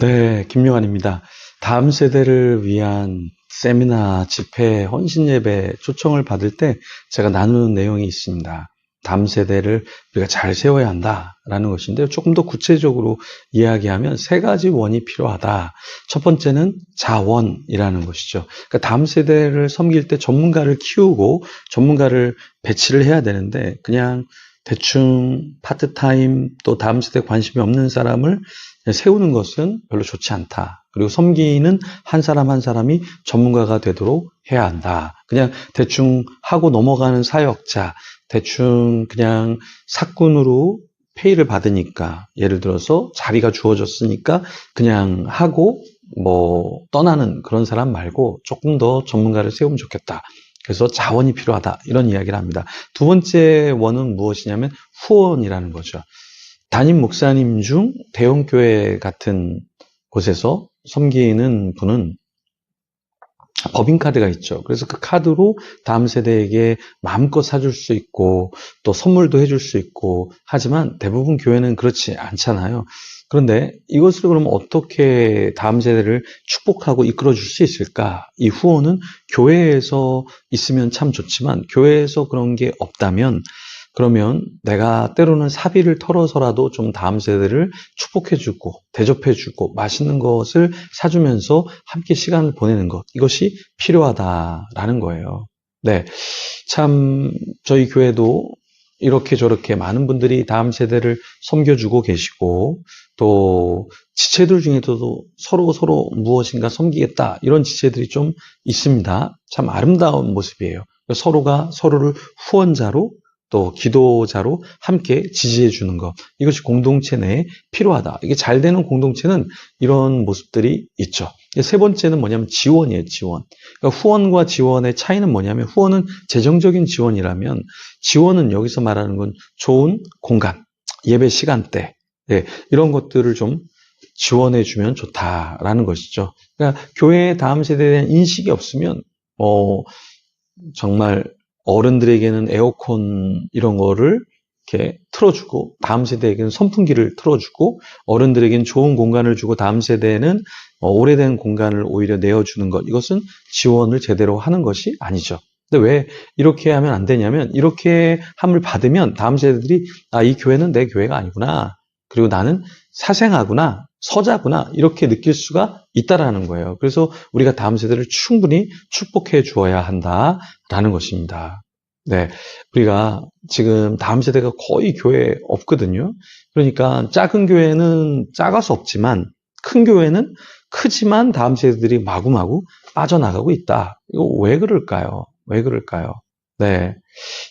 네, 김요한입니다. 다음 세대를 위한 세미나, 집회, 헌신 예배 초청을 받을 때 제가 나누는 내용이 있습니다. 다음 세대를 우리가 잘 세워야 한다라는 것인데요. 조금 더 구체적으로 이야기하면 세 가지 원이 필요하다. 첫 번째는 자원이라는 것이죠. 그러니까 다음 세대를 섬길 때 전문가를 키우고 전문가를 배치를 해야 되는데 그냥 대충 파트타임 또 다음 세대에 관심이 없는 사람을 세우는 것은 별로 좋지 않다. 그리고 섬기는 한 사람 한 사람이 전문가가 되도록 해야 한다. 그냥 대충 하고 넘어가는 사역자, 대충 그냥 사꾼으로 페이를 받으니까, 예를 들어서 자리가 주어졌으니까 그냥 하고 떠나는 그런 사람 말고 조금 더 전문가를 세우면 좋겠다. 그래서 자원이 필요하다. 이런 이야기를 합니다. 두 번째 원은 무엇이냐면 후원이라는 거죠. 담임 목사님 중 대형교회 같은 곳에서 섬기는 분은 법인카드가 있죠. 그래서 그 카드로 다음 세대에게 마음껏 사줄 수 있고 또 선물도 해줄 수 있고 하지만 대부분 교회는 그렇지 않잖아요. 그런데 이것을 그럼 어떻게 다음 세대를 축복하고 이끌어 줄 수 있을까? 이 후원은 교회에서 있으면 참 좋지만 교회에서 그런 게 없다면 그러면 내가 때로는 사비를 털어서라도 좀 다음 세대를 축복해주고 대접해주고 맛있는 것을 사주면서 함께 시간을 보내는 것, 이것이 필요하다라는 거예요. 네, 참 저희 교회도 이렇게 저렇게 많은 분들이 다음 세대를 섬겨주고 계시고 또 지체들 중에서도 서로 무엇인가 섬기겠다 이런 지체들이 좀 있습니다. 참 아름다운 모습이에요. 서로가 서로를 후원자로 또 기도자로 함께 지지해 주는 것, 이것이 공동체 내에 필요하다. 이게 잘 되는 공동체는 이런 모습들이 있죠. 세 번째는 뭐냐면 지원이에요. 지원. 그러니까 후원과 지원의 차이는 뭐냐면 후원은 재정적인 지원이라면 지원은 여기서 말하는 건 좋은 공간, 예배 시간대, 이런 것들을 좀 지원해 주면 좋다라는 것이죠. 그러니까 교회의 다음 세대에 대한 인식이 없으면 정말 어른들에게는 에어컨 이런 거를 이렇게 틀어주고 다음 세대에게는 선풍기를 틀어주고 어른들에게는 좋은 공간을 주고 다음 세대에는 오래된 공간을 오히려 내어주는 것, 이것은 지원을 제대로 하는 것이 아니죠. 근데 왜 이렇게 하면 안 되냐면 이렇게 함을 받으면 다음 세대들이 이 교회는 내 교회가 아니구나. 그리고 나는 사생아구나. 서자구나. 이렇게 느낄 수가 있다라는 거예요. 그래서 우리가 다음 세대를 충분히 축복해 주어야 한다라는 것입니다. 네. 우리가 지금 다음 세대가 거의 교회에 없거든요. 그러니까 작은 교회는 작아서 없지만 큰 교회는 크지만 다음 세대들이 마구마구 빠져나가고 있다. 이거 왜 그럴까요? 왜 그럴까요? 네.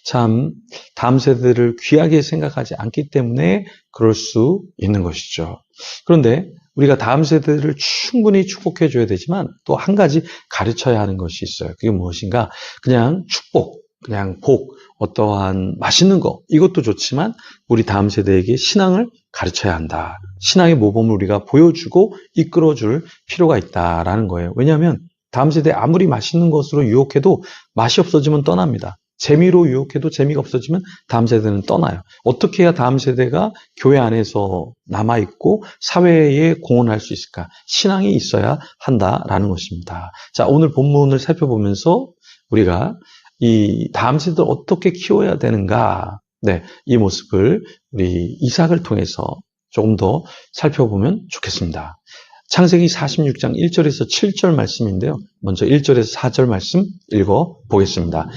참, 다음 세대를 귀하게 생각하지 않기 때문에 그럴 수 있는 것이죠. 그런데 우리가 다음 세대를 충분히 축복해 줘야 되지만 또 한 가지 가르쳐야 하는 것이 있어요. 그게 무엇인가? 그냥 축복, 그냥 복, 어떠한 맛있는 거, 이것도 좋지만 우리 다음 세대에게 신앙을 가르쳐야 한다. 신앙의 모범을 우리가 보여주고 이끌어줄 필요가 있다라는 거예요. 왜냐하면 다음 세대 아무리 맛있는 것으로 유혹해도 맛이 없어지면 떠납니다. 재미로 유혹해도 재미가 없어지면 다음 세대는 떠나요. 어떻게 해야 다음 세대가 교회 안에서 남아있고 사회에 공헌할 수 있을까? 신앙이 있어야 한다라는 것입니다. 자, 오늘 본문을 살펴보면서 우리가 이 다음 세대를 어떻게 키워야 되는가? 네, 이 모습을 우리 이삭을 통해서 조금 더 살펴보면 좋겠습니다. 창세기 46장 1절에서 7절 말씀인데요. 먼저 1절에서 4절 말씀 읽어보겠습니다.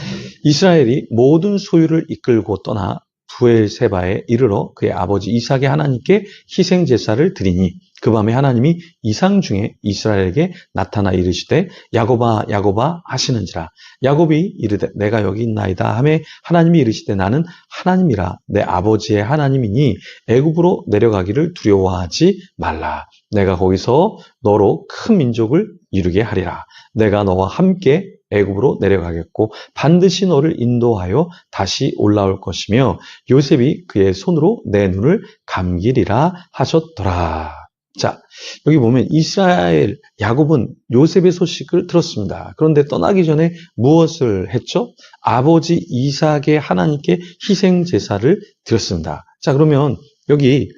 이스라엘이 모든 소유를 이끌고 떠나 부엘세바에 이르러 그의 아버지 이삭의 하나님께 희생제사를 드리니 그 밤에 하나님이 이상 중에 이스라엘에게 나타나 이르시되 야곱아 야곱아 하시는지라. 야곱이 이르되 내가 여기 있나이다 하매 하나님이 이르시되 나는 하나님이라 내 아버지의 하나님이니 애굽으로 내려가기를 두려워하지 말라. 내가 거기서 너로 큰 민족을 이루게 하리라. 내가 너와 함께 애굽으로 내려가겠고 반드시 너를 인도하여 다시 올라올 것이며 요셉이 그의 손으로 내 눈을 감기리라 하셨더라. 자, 여기 보면 이스라엘 야곱은 요셉의 소식을 들었습니다. 그런데 떠나기 전에 무엇을 했죠? 아버지 이삭의 하나님께 희생 제사를 드렸습니다. 자, 그러면 여기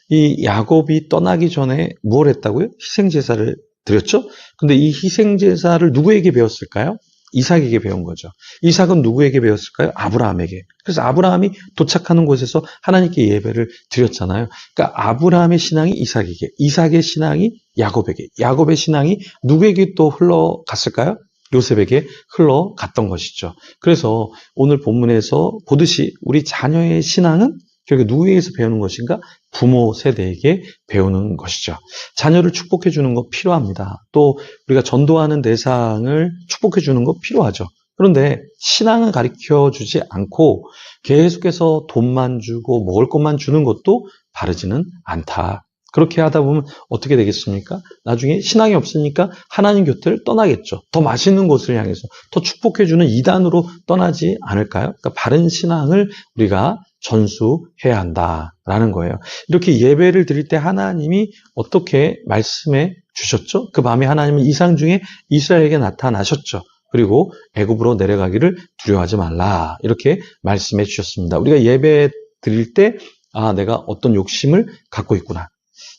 이 야곱이 떠나기 전에 뭘 했다고요? 희생제사를 드렸죠? 근데 이 희생제사를 누구에게 배웠을까요? 이삭에게 배운 거죠. 이삭은 누구에게 배웠을까요? 아브라함에게. 그래서 아브라함이 도착하는 곳에서 하나님께 예배를 드렸잖아요. 그러니까 아브라함의 신앙이 이삭에게, 이삭의 신앙이 야곱에게, 야곱의 신앙이 누구에게 또 흘러갔을까요? 요셉에게 흘러갔던 것이죠. 그래서 오늘 본문에서 보듯이 우리 자녀의 신앙은 결국 누구에게서 배우는 것인가? 부모 세대에게 배우는 것이죠. 자녀를 축복해 주는 거 필요합니다. 또 우리가 전도하는 대상을 축복해 주는 거 필요하죠. 그런데 신앙을 가르쳐 주지 않고 계속해서 돈만 주고 먹을 것만 주는 것도 바르지는 않다. 그렇게 하다 보면 어떻게 되겠습니까? 나중에 신앙이 없으니까 하나님 곁을 떠나겠죠. 더 맛있는 곳을 향해서 더 축복해주는 이단으로 떠나지 않을까요? 그러니까 바른 신앙을 우리가 전수해야 한다라는 거예요. 이렇게 예배를 드릴 때 하나님이 어떻게 말씀해 주셨죠? 그 밤에 하나님은 이상 중에 이스라엘에게 나타나셨죠. 그리고 애굽으로 내려가기를 두려워하지 말라 이렇게 말씀해 주셨습니다. 우리가 예배 드릴 때 내가 어떤 욕심을 갖고 있구나.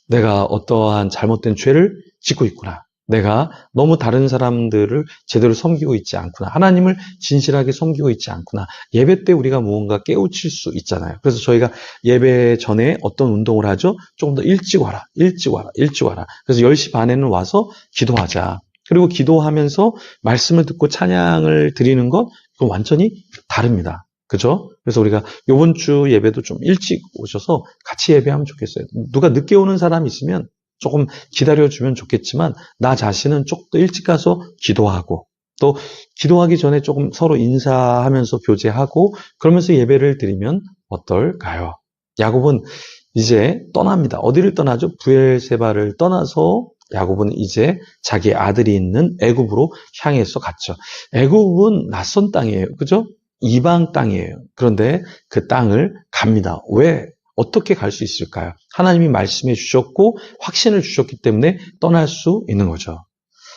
내가 어떠한 잘못된 죄를 짓고 있구나. 내가 너무 다른 사람들을 제대로 섬기고 있지 않구나. 하나님을 진실하게 섬기고 있지 않구나. 예배 때 우리가 무언가 깨우칠 수 있잖아요. 그래서 저희가 예배 전에 어떤 운동을 하죠? 조금 더 일찍 와라. 일찍 와라. 일찍 와라. 그래서 10시 반에는 와서 기도하자. 그리고 기도하면서 말씀을 듣고 찬양을 드리는 것, 그건 완전히 다릅니다. 그죠? 그래서 우리가 이번 주 예배도 좀 일찍 오셔서 같이 예배하면 좋겠어요. 누가 늦게 오는 사람이 있으면 조금 기다려주면 좋겠지만 나 자신은 조금 더 일찍 가서 기도하고 또 기도하기 전에 조금 서로 인사하면서 교제하고 그러면서 예배를 드리면 어떨까요? 야곱은 이제 떠납니다. 어디를 떠나죠? 브엘세바를 떠나서 야곱은 이제 자기 아들이 있는 애굽으로 향해서 갔죠. 애굽은 낯선 땅이에요. 그죠? 이방 땅이에요. 그런데 그 땅을 갑니다. 왜? 어떻게 갈 수 있을까요? 하나님이 말씀해 주셨고 확신을 주셨기 때문에 떠날 수 있는 거죠.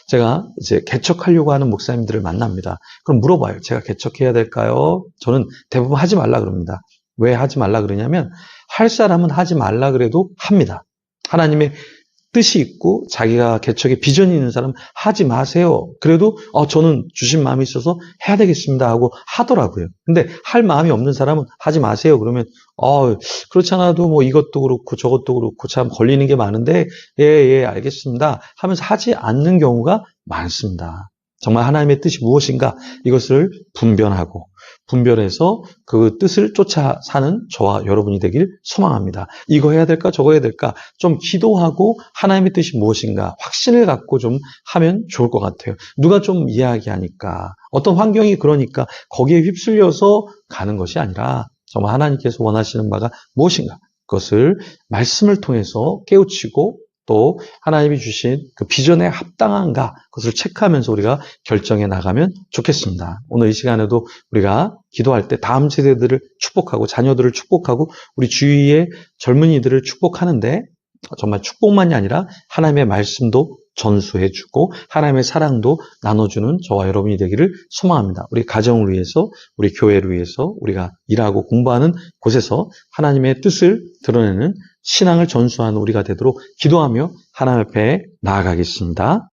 제가 이제 개척하려고 하는 목사님들을 만납니다. 그럼 물어봐요. 제가 개척해야 될까요? 저는 대부분 하지 말라 그럽니다. 왜 하지 말라 그러냐면 할 사람은 하지 말라 그래도 합니다. 하나님의 뜻이 있고 자기가 개척에 비전이 있는 사람 하지 마세요. 그래도 저는 주신 마음이 있어서 해야 되겠습니다 하고 하더라고요. 근데 할 마음이 없는 사람은 하지 마세요. 그러면 그렇지 않아도 뭐 이것도 그렇고 저것도 그렇고 참 걸리는 게 많은데 예 알겠습니다 하면서 하지 않는 경우가 많습니다. 정말 하나님의 뜻이 무엇인가 이것을 분별해서 그 뜻을 쫓아 사는 저와 여러분이 되길 소망합니다. 이거 해야 될까 저거 해야 될까 좀 기도하고 하나님의 뜻이 무엇인가 확신을 갖고 좀 하면 좋을 것 같아요. 누가 좀 이야기하니까 어떤 환경이 그러니까 거기에 휩쓸려서 가는 것이 아니라 정말 하나님께서 원하시는 바가 무엇인가 그것을 말씀을 통해서 깨우치고 또 하나님이 주신 그 비전에 합당한가 그것을 체크하면서 우리가 결정해 나가면 좋겠습니다. 오늘 이 시간에도 우리가 기도할 때 다음 세대들을 축복하고 자녀들을 축복하고 우리 주위의 젊은이들을 축복하는데 정말 축복만이 아니라 하나님의 말씀도 전수해주고 하나님의 사랑도 나눠주는 저와 여러분이 되기를 소망합니다. 우리 가정을 위해서, 우리 교회를 위해서 우리가 일하고 공부하는 곳에서 하나님의 뜻을 드러내는 신앙을 전수하는 우리가 되도록 기도하며 하나님 앞에 나아가겠습니다.